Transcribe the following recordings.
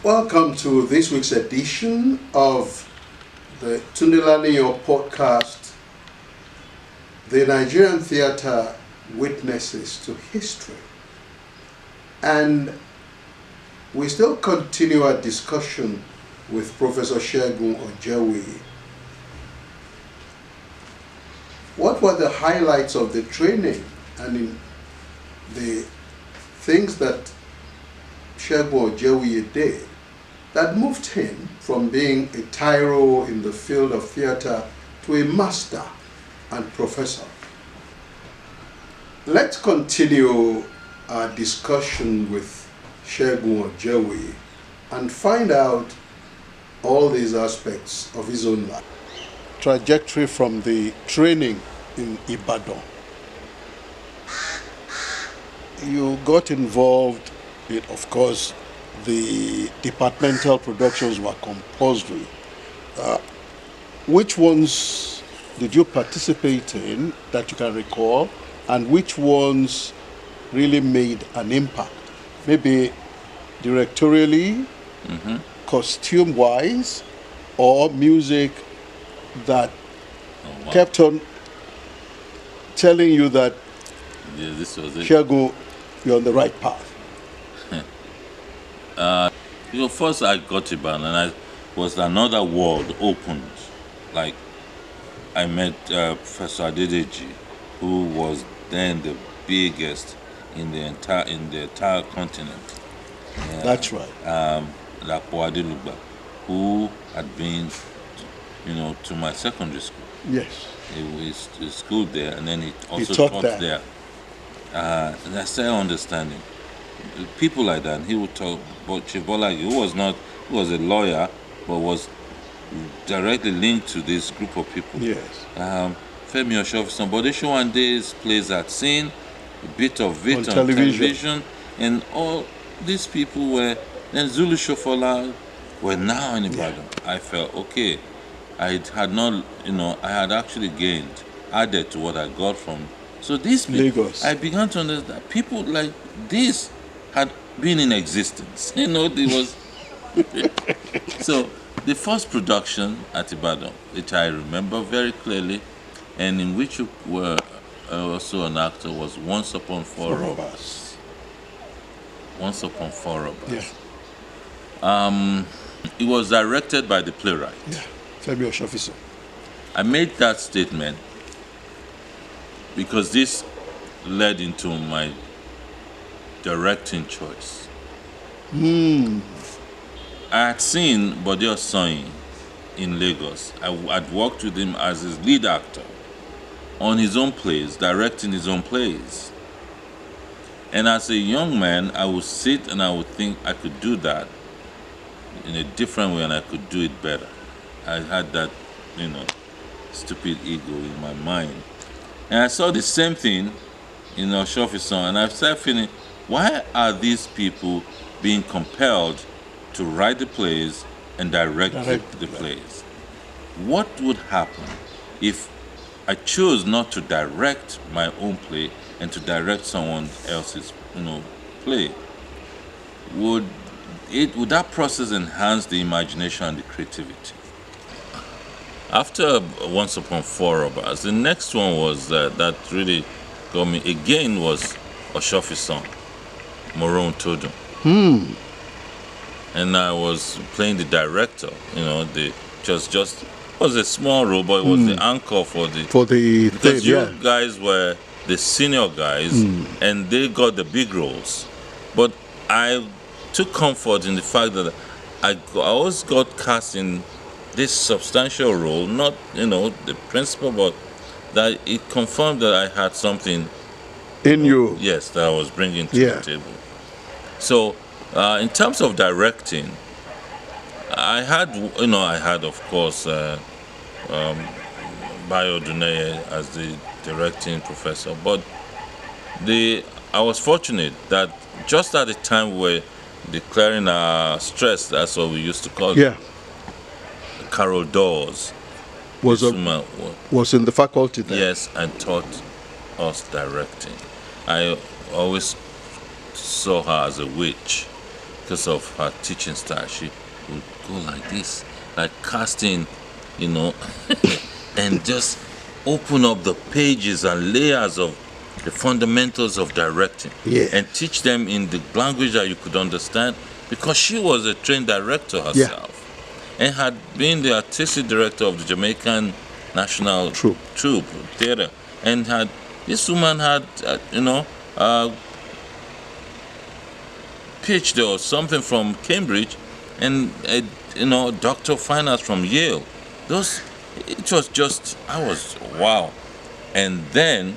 Welcome to this week's edition of the Tunde Laniyo podcast, The Nigerian Theatre Witnesses to History. And we still continue our discussion with Professor Segun Ojewuyi. What were the highlights of the training and in the things that Segun Ojewuyi did that moved him from being a tyro in the field of theatre to a master and professor? Let's continue our discussion with Segun Ojewuyi and find out all these aspects of his own life. Trajectory from the training in Ibadan. You got involved in, of course, the departmental productions were compulsory. Which ones did you participate in that you can recall, and which ones really made an impact? Maybe directorially, costume-wise, or music that kept on telling you that, this was it. Segun, you're on the right path. First I got Ibadan and was another world opened. Like, I met Professor Adedeji, who was then the biggest in the entire continent. That's right. Lapo Adelugba, who had been, to my secondary school. Yes. He schooled there, and then he also taught taught there. And I started understanding people like that. And he would talk about Chibola, who was a lawyer, but was directly linked to this group of people. Yes. Femi Oshofison, Bode Showande's plays I'd seen, a bit of it on television, and all these people were. Then Zulu Shofola were now in Ibadan. Yeah. I felt okay. I had actually added to what I got from. So these people, Lagos. I began to understand that people like this had been in existence. There was. So the first production at Ibadan, which I remember very clearly, and in which you were also an actor, was Once Upon Four Robbers. Once Upon Four Robbers. Yeah. It was directed by the playwright. Yeah. Femi Oshofison. I made that statement because this led into my directing choice. I had seen Bode Osoyin in Lagos. I'd worked with him as his lead actor on his own plays, directing his own plays. And as a young man, I would sit and I would think I could do that in a different way and I could do it better. I had that, stupid ego in my mind. And I saw the same thing in Oshofison, and I started feeling, why are these people being compelled to write the plays and direct the plays? What would happen if I chose not to direct my own play and to direct someone else's, play? Would that process enhance the imagination and the creativity? After Once Upon Four Robbers, the next one was that really got me again was Oshofison, Moron Todun. And I was playing the director. Just was a small role, but it was the anchor for the because thing, you guys were the senior guys, and they got the big roles. But I took comfort in the fact that I always got cast in this substantial role, not the principal, but that it confirmed that I had something in you. Yes, that I was bringing to the table. So, in terms of directing, I had of course Bayo Duneye as the directing professor, but I was fortunate that just at the time we were declaring our stress, that's what we used to call it. Carol Dawes was in the faculty then. Yes, and taught us directing. I always saw her as a witch. because of her teaching style. She would go like this, like casting, you know, and just open up the pages and layers of the fundamentals of directing, Yeah. and teach them in the language that you could understand, because she was a trained director herself, and had been the artistic director of the Jamaican National Troupe Theatre, and this woman had PhD or something from Cambridge, and Doctor of Finance from Yale. It was just, I was wow. And then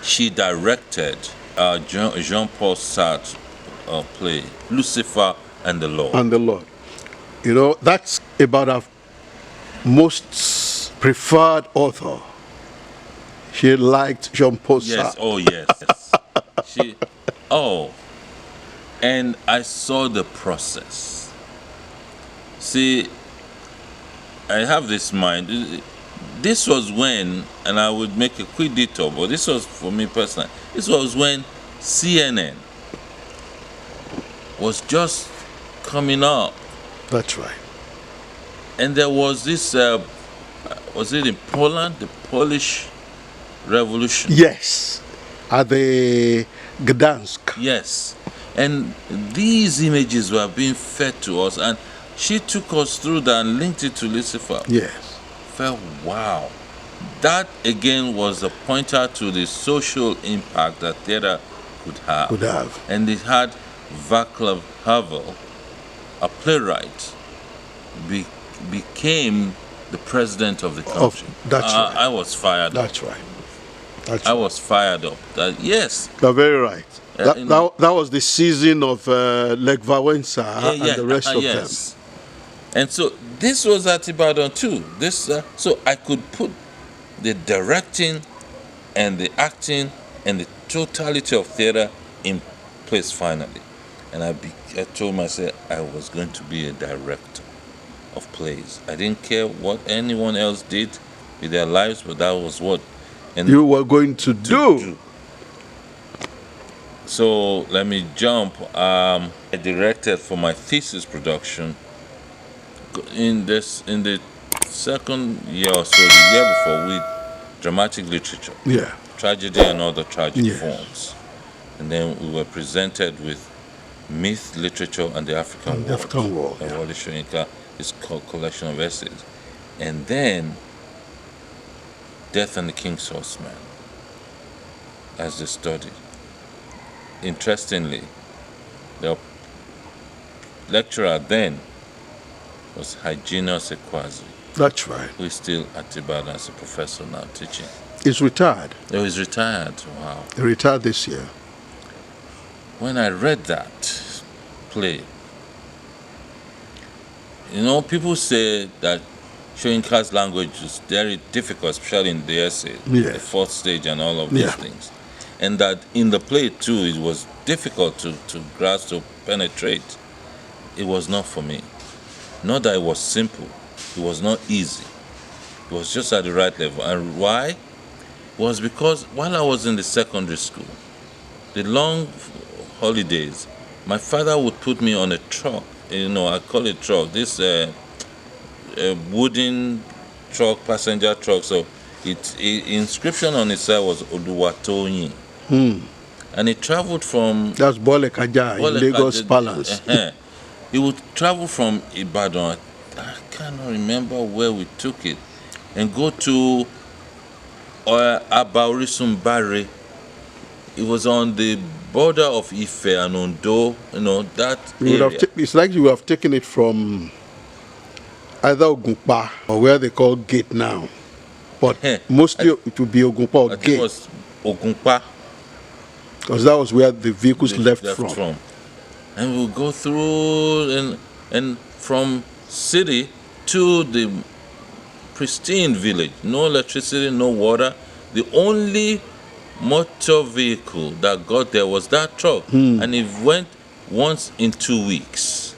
she directed Jean-Paul Sartre's play Lucifer and the Lord. And the Lord. You know, that's about our most preferred author. She liked Jean-Paul Yes, Sartre. oh yes. And I saw the process. See, I have this mind. This was when, and I would make a quick detour, but this was for me personally. This was when CNN was just coming up. That's right. And there was this, was it in Poland? The Polish Revolution. Yes. At the Gdansk. Yes. And these images were being fed to us, and she took us through that and linked it to Lucifer. Yes. Felt wow. That again was a pointer to the social impact that theater could have. And it had Václav Havel, a playwright, became the president of the country. That's right. I was fired up. That's right. I was fired up. Yes. You're very right. That was the season of Lech Wałęsa and the rest of them. And so this was at Ibadan too. So I could put the directing and the acting and the totality of theater in place finally. And I told myself I was going to be a director of plays. I didn't care what anyone else did with their lives, but that was what you were going to do. So let me jump. I directed for my thesis production in the second year or so, the year before, with dramatic literature, tragedy and other tragic forms. And then we were presented with myth literature and the African world. And Wole Soyinka, his collection of essays. And then Death and the King's Horseman as the study. Interestingly, the lecturer then was Hyginus Ekwazi. That's right. Who is still at Ibadan as a professor now teaching. He's retired. Oh, he's retired. Wow. He retired this year. When I read that play, people say that Soyinka's language is very difficult, especially in the essay, the fourth stage and all of these things. And that in the play too, it was difficult to grasp, to penetrate. It was not for me. Not that it was simple. It was not easy. It was just at the right level. And why? It was because while I was in the secondary school, the long holidays, my father would put me on a truck. I call it truck. This wooden truck, passenger truck. So inscription on its side was Oluwatoyin. And it traveled from... That's Bolekaja in Lagos Palace. It would travel from Ibadan, I cannot remember where we took it, and go to Abaorisun Bare. It was on the border of Ife and Ondo, that area. It's like you would have taken it from either Ogunpa or where they call Gate now. But mostly it would be Ogunpa or Gate. It was Ogunpa. Because that was where the vehicles left from. And we'll go through and from city to the pristine village. No electricity, no water. The only motor vehicle that got there was that truck. And it went once in 2 weeks.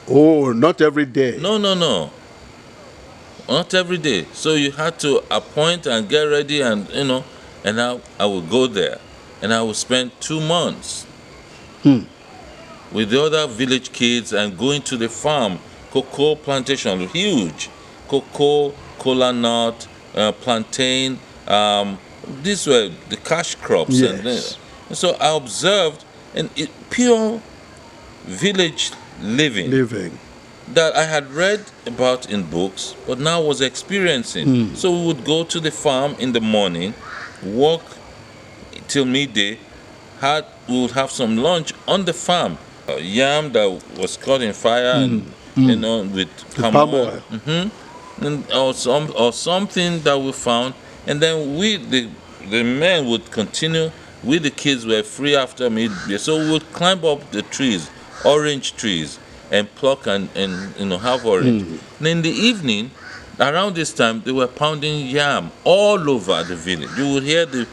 Oh, not every day. No. Not every day. So you had to appoint and get ready and I would go there. And I would spend 2 months. with the other village kids and going to the farm, cocoa plantation, huge, cocoa, kola nut, plantain. These were the cash crops. Yes. And so I observed pure village living that I had read about in books, but now was experiencing. So we would go to the farm in the morning, walk till midday, we would have some lunch on the farm. Yam that was caught in fire and with palm oil. And or something that we found, and then the men would continue. We the kids were free after midday, so we would climb up the trees, orange trees, and pluck and have orange. And in the evening, around this time, they were pounding yam all over the village. You would hear the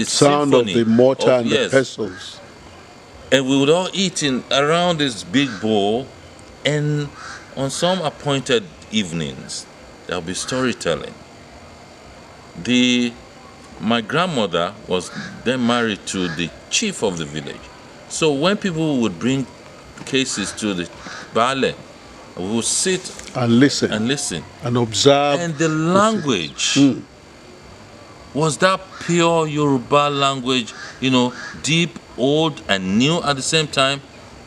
sound of the mortar and the pestles. And we would all eat around this big bowl, and on some appointed evenings, there'll be storytelling. My grandmother was then married to the chief of the village. So when people would bring cases to the Baale, we would sit and listen and observe. And the language was that pure Yoruba language, deep, old, and new at the same time,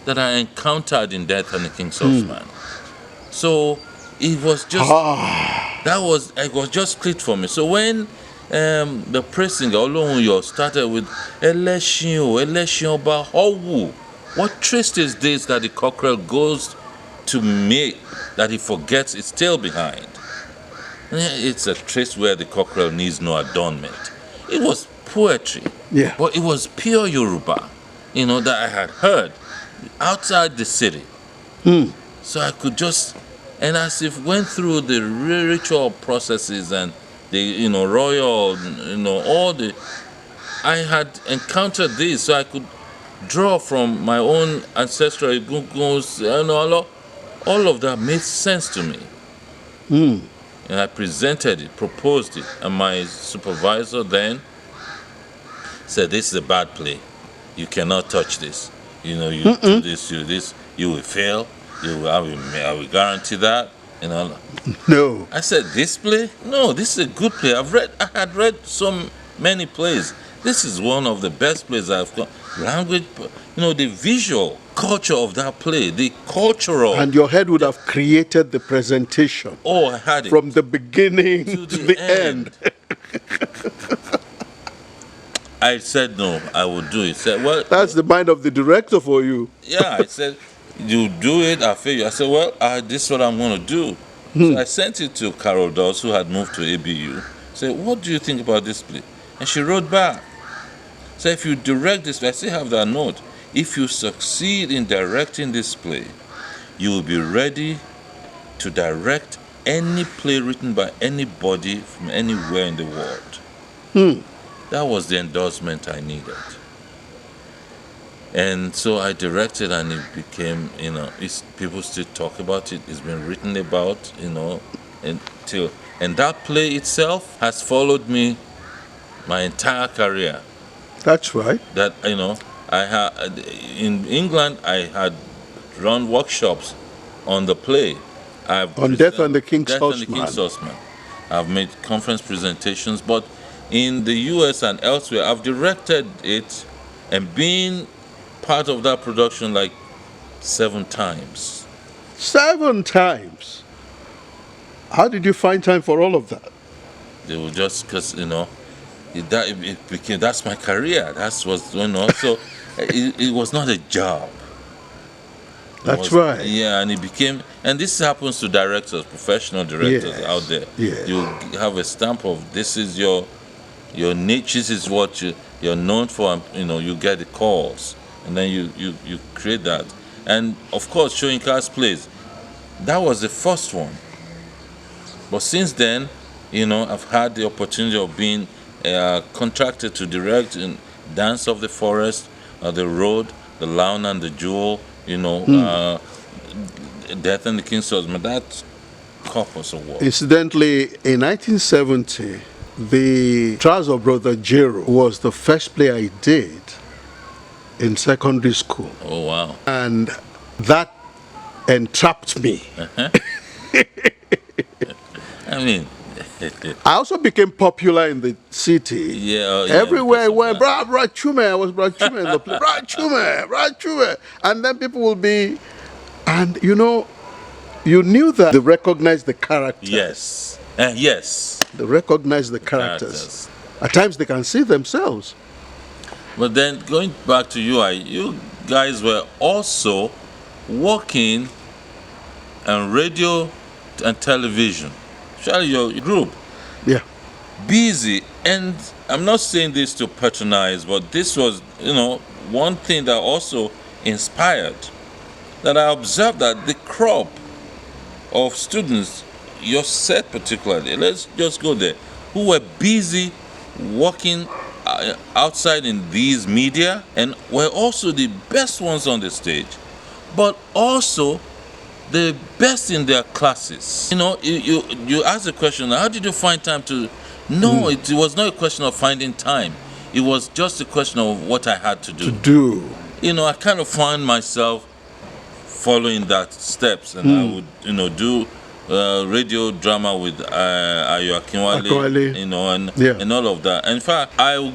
that I encountered in Death and the King's Horseman. So it was just it was just clicked for me. So when the praise singer Ojewuyi started with Eleshin Oba Owu, what trist is this that the cockerel goes to make that he forgets its tail behind? It's a trace where the cockerel needs no adornment. It was poetry, but it was pure Yoruba, that I had heard outside the city. So I could just, and as if went through the ritual processes and the royal, all the, I had encountered this, so I could draw from my own ancestral Egunguns, all of that made sense to me. And I presented it, proposed it, and my supervisor then said, "This is a bad play. You cannot touch this. You do this, you will fail. I will guarantee that." No. I said, "This play? No, this is a good play. I had read so many plays. This is one of the best plays I've got. Language, the visual culture of that play, the cultural." And your head would have created the presentation. Oh, I had it. From the beginning to the end. I said, "No, I will do it." He said, "Well..." That's the mind of the director for you. Yeah, I said, "You do it, I'll fail you." I said, "Well, this is what I'm going to do." So I sent it to Carol Dawes, who had moved to ABU. I said, "What do you think about this play?" And she wrote back. So if you direct this play, I still have that note. If you succeed in directing this play, you will be ready to direct any play written by anybody from anywhere in the world. That was the endorsement I needed. And so I directed, and it became, people still talk about it. It's been written about, and that play itself has followed me my entire career. That's right. That, I had in England, I had run workshops on the play. On Death and the King's Horseman. I've made conference presentations, but in the US and elsewhere, I've directed it and been part of that production like 7 times. 7 times? How did you find time for all of that? They were just because, it became, that's my career. That's what's going on. So it was not a job. That's right. Yeah, and it became, and this happens to directors, professional directors out there. Yes. You have a stamp of, this is your niche, this is what you're known for, and you get the calls, and then you create that. And of course, showing cast plays, that was the first one. But since then, I've had the opportunity of being contracted to direct in Dance of the Forest, The Road, The Lion and the Jewel, Death and the King's Horseman. That's corpus of work. Incidentally, in 1970, the Trials of Brother Jero was the first play I did in secondary school. Oh, wow. And that entrapped me. I mean, I also became popular in the city. Yeah, Everywhere I because of went, that. Brad Chume, I was Brad Chume in the place. Brad Chume. And then people will be, and you know, you knew that they recognize the character. Yes. Yes. They recognize the characters. At times they can see themselves. But then going back to you guys were also working on radio and television, especially your group. Yeah. Busy, and I'm not saying this to patronize, but this was, one thing that also inspired. That I observed that the crop of students, your set particularly, let's just go there, who were busy working outside in these media and were also the best ones on the stage, but also the best in their classes. You asked the question, how did you find time to... No, it was not a question of finding time. It was just a question of what I had to do. I kind of find myself following that steps, and I would, do radio drama with Ayo Akinwale, and all of that. In fact, I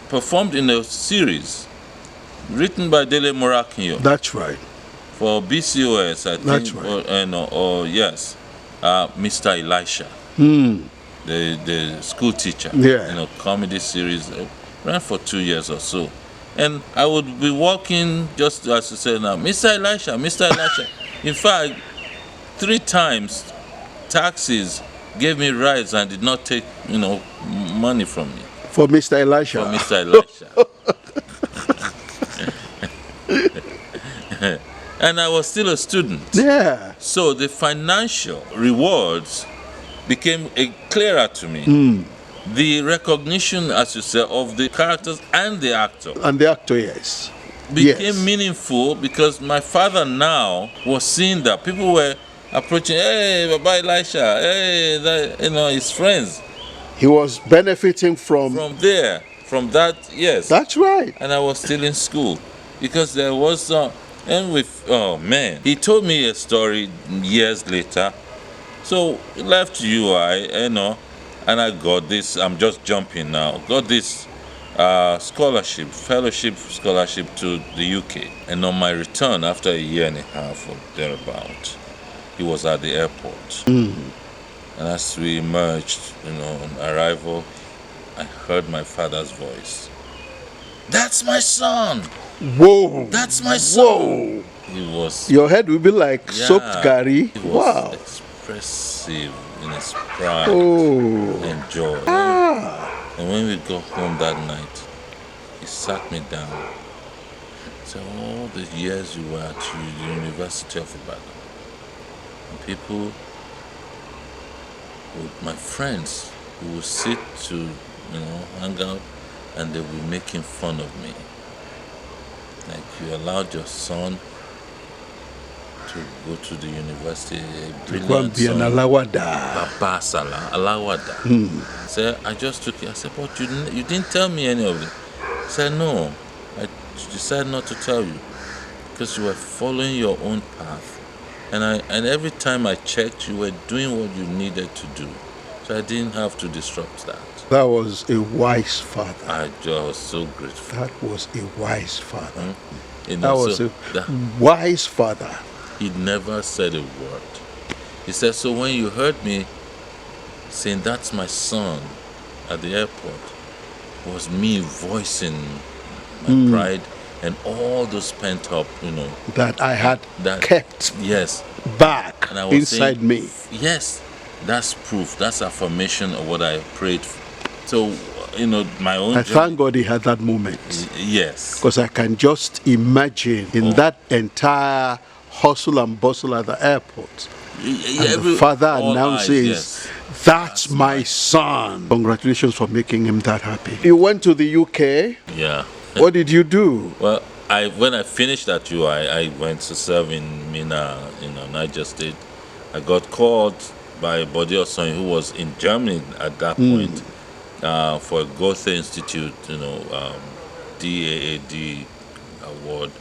performed in a series written by Dele Morakinyo. That's right. For BCOS, I think. That's right. Yes, Mr. Elisha, the school teacher. Yeah. Comedy series ran for 2 years or so. And I would be walking, just as you said now, Mr. Elisha. In fact, 3 times taxis gave me rides and did not take, money from me. For Mr. Elisha. For Mr. Elisha. And I was still a student. Yeah. So the financial rewards became clearer to me. The recognition, as you say, of the characters and the actor. And the actor, yes. Became meaningful because my father now was seeing that. People were approaching, hey, Baba Elisha, hey, his friends. He was benefiting from that, yes. That's right. And I was still in school because there was, he told me a story years later. So he left UI, and I got this, I'm just jumping now, got this fellowship scholarship to the UK. And on my return, after a year and a half or thereabout, he was at the airport. And as we emerged, on arrival, I heard my father's voice. That's my son! Whoa! That's my son! Whoa! He was... Your head will be like soaked curry. He was expressive in his pride and joy. And when we got home that night, he sat me down. He said, all the years you were at the University of Ibadan, and people, my friends, who would sit to, hang out, and they were making fun of me. Like, you allowed your son to go to the university, a brilliant son, Baba Salah, Alawada. So I just took it. I said, but you didn't tell me any of it. He said, no, I decided not to tell you because you were following your own path. And every time I checked, you were doing what you needed to do. So I didn't have to disrupt that. That was a wise father. I was so grateful. That was a wise father. That was a wise father. He never said a word. He said, so when you heard me saying, that's my son at the airport, was me voicing my pride and all those pent up, that I had kept back and I was inside saying, me. Yes, that's proof, that's affirmation of what I prayed for. So, my own... I thank God he had that moment. Yes. Because I can just imagine in that entire hustle and bustle at the airport. And the father announces, that's my son. Congratulations for making him that happy. You went to the UK. Yeah. What did you do? Well, when I finished at UI, I went to serve in Mina, Niger State. I got called by Bode Osoni, who was in Germany at that point, for a Goethe Institute, DAAD award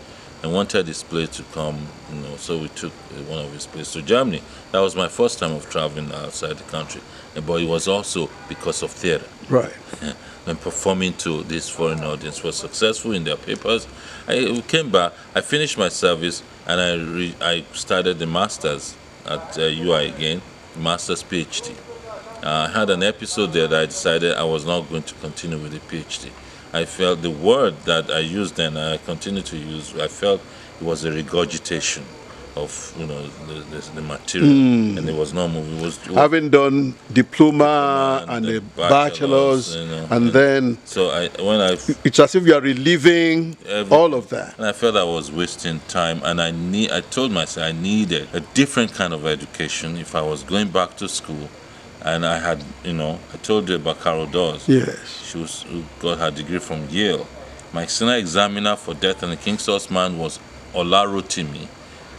and wanted his play to come, so we took one of his plays to Germany. That was my first time of traveling outside the country, but it was also because of theater. Right. When performing to this foreign audience was successful in their papers. I came back, I finished my service, and I started the master's at UI again, master's PhD. I had an episode there that I decided I was not going to continue with the PhD. I felt the word that I used then, I continue to use, I felt it was a regurgitation of the material, and it was not moving. It was having done diploma and a bachelor's, and then so it's as if you are reliving all of that. And I felt I was wasting time, and I told myself I needed a different kind of education if I was going back to school. And I had, I told you about Carol Dawes. Yes. She got her degree from Yale. My senior examiner for Death and the King's Horseman was Olarotimi,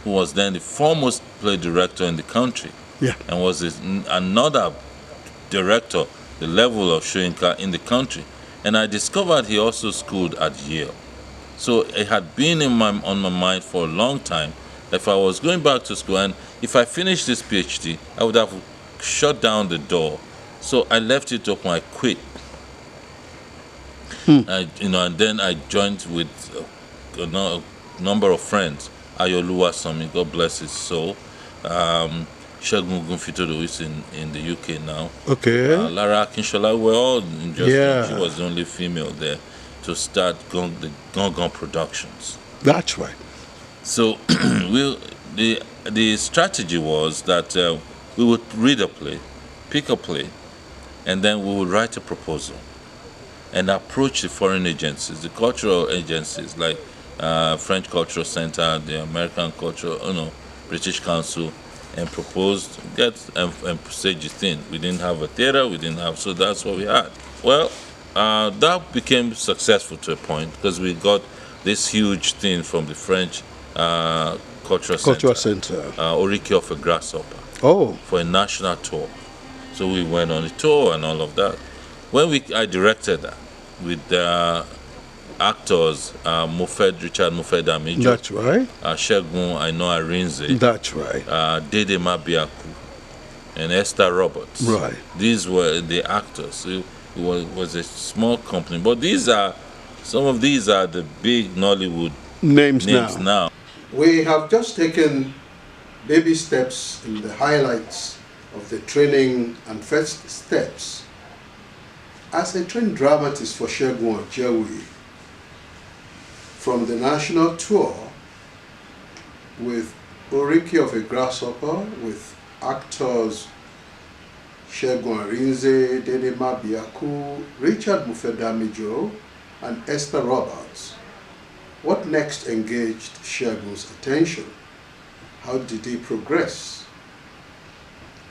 who was then the foremost play director in the country. Yeah. And was another director, the level of Shoyinka in the country. And I discovered he also schooled at Yale. So it had been on my mind for a long time that if I was going back to school, and if I finished this PhD, I would have shut down the door. So I left it open. I quit. And then I joined with a number of friends. Ayoluwa Sami, God bless his soul. Segun who is in the UK now. Okay. Lara Akinshola, we're all in just. Yeah. She was the only female there to start the Gong Productions. That's right. So the strategy was that we would read a play, pick a play, and then we would write a proposal and approach the foreign agencies, the cultural agencies like French Cultural Center, the American Cultural, British Council, and propose, and stage the thing. We didn't have a theater, so that's what we had. Well, that became successful to a point because we got this huge thing from the French Cultural Center. Oriki of a Grasshopper. Oh. For a national tour. So we went on a tour and all of that. When I directed that with actors Richard Mofed Amijo. That's right. Segun Arinze. That's right. Dede Mabiaku and Esther Roberts. Right. These were the actors. It was a small company, but some of these are the big Nollywood names now. We have just taken baby steps in the highlights of the training and first steps as a trained dramatist for Segun Ojewuyi, from the national tour with Oriki of a Grasshopper, with actors Segun Arinze, Dede Mabiaku, Richard Mofed Amijo, and Esther Roberts. What next engaged Segun's attention? How did he progress?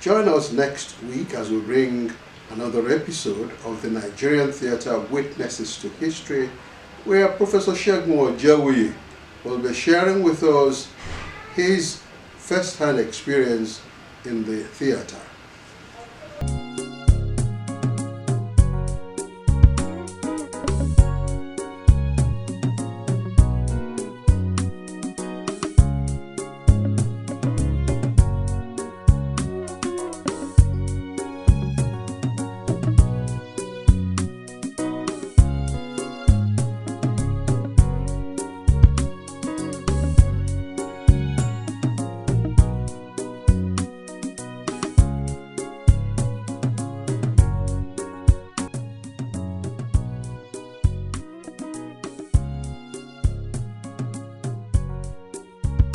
Join us next week as we bring another episode of the Nigerian Theatre Witnesses to History, where Professor Segun Ojewuyi will be sharing with us his first-hand experience in the theatre.